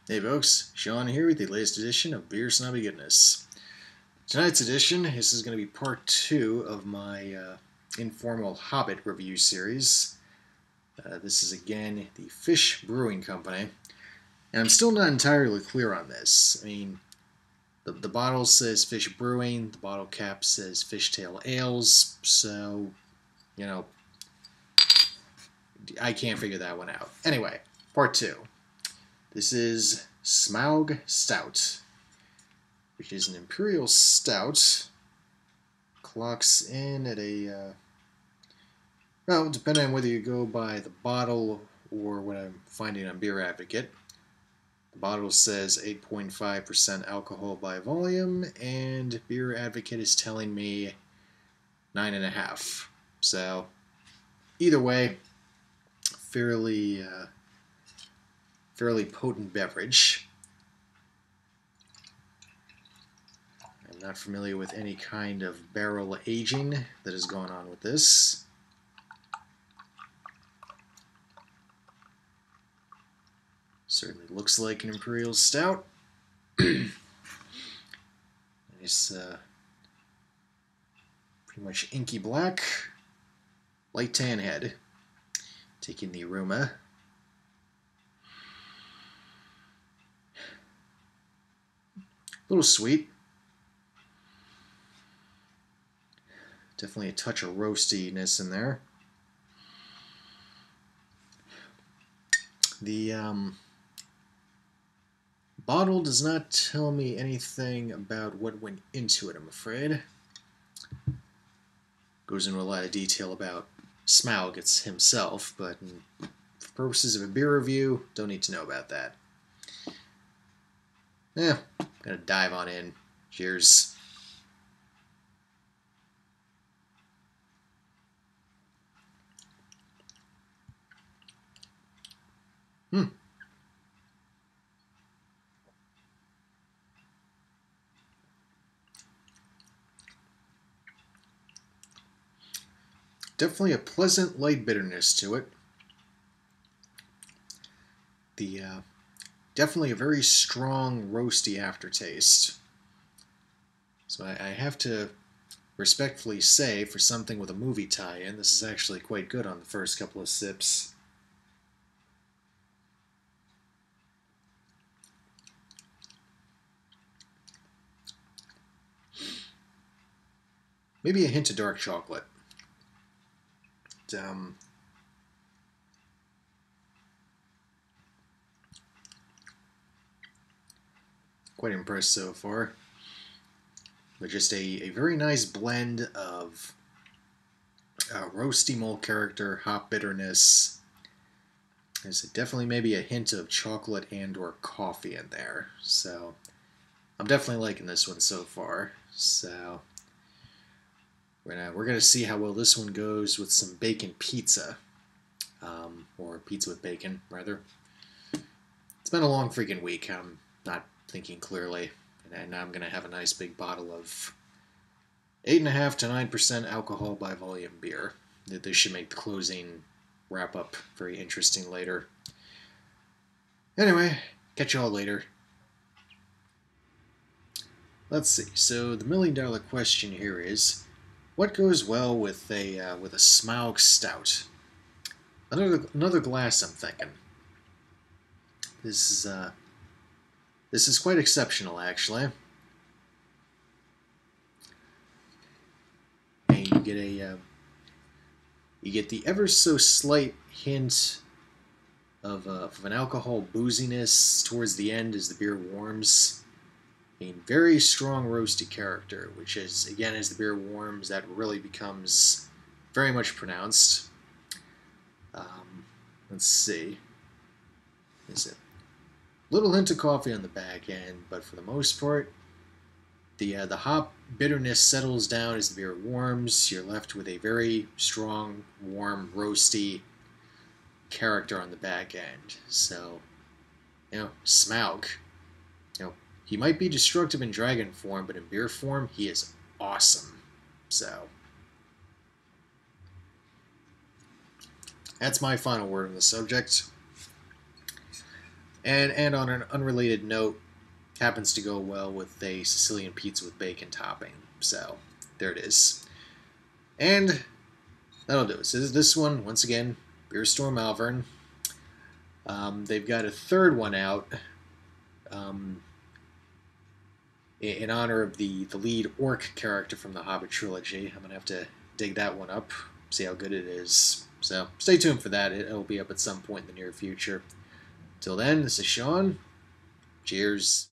Hey folks, Sean here with the latest edition of Beer-snobby Goodness. Tonight's edition, this is going to be part 2 of my informal Hobbit review series. This is again the Fish Brewing Company, and I'm still not entirely clear on this. I mean, the bottle says Fish Brewing, the bottle cap says Fishtail Ales, so, you know, I can't figure that one out. Anyway, part 2. This is Smaug Stout, which is an imperial stout. Clocks in at a, well, depending on whether you go by the bottle or what I'm finding on Beer Advocate. The bottle says 8.5% alcohol by volume, and Beer Advocate is telling me 9.5. So, either way, fairly potent beverage. I'm not familiar with any kind of barrel aging that is going on with this. Certainly looks like an imperial stout. Nice, pretty much inky black, light tan head. Taking the aroma. A little sweet. Definitely a touch of roastiness in there. The bottle does not tell me anything about what went into it, I'm afraid. Goes into a lot of detail about Smaug himself, but for purposes of a beer review, don't need to know about that. Yeah, gonna dive on in. Cheers. Definitely a pleasant light bitterness to it. Definitely a very strong roasty aftertaste. So I have to respectfully say, for something with a movie tie-in, this is actually quite good on the first couple of sips. Maybe a hint of dark chocolate. Quite impressed so far. But just a very nice blend of roasty malt character, hop bitterness. There's definitely maybe a hint of chocolate and or coffee in there. So I'm definitely liking this one so far. So we're gonna see how well this one goes with some bacon pizza, or pizza with bacon rather. It's been a long freaking week. I'm not thinking clearly, and now I'm gonna have a nice big bottle of 8.5 to 9% alcohol by volume beer. This should make the closing wrap up very interesting later. Anyway, catch y'all later. Let's see. So the $1,000,000 question here is, what goes well with a Smaug Stout? Another glass, I'm thinking. This is quite exceptional, actually. And you get the ever so slight hint of an alcohol booziness towards the end as the beer warms. I mean, very strong roasty character, which is, again, as the beer warms, that really becomes very much pronounced. Let's see. Is it little hint of coffee on the back end, but for the most part, the hop bitterness settles down as the beer warms. You're left with a very strong, warm, roasty character on the back end. So, Smaug, he might be destructive in dragon form, but in beer form, he is awesome. So, that's my final word on the subject. And on an unrelated note, happens to go well with a Sicilian pizza with bacon topping. So there it is. And that'll do it. So this one, once again, Beer Store Malvern. They've got a third one out um, in honor of the lead orc character from the Hobbit trilogy. I'm going to have to dig that one up, see how good it is. So stay tuned for that. It'll be up at some point in the near future. Till then, this is Sean. Cheers.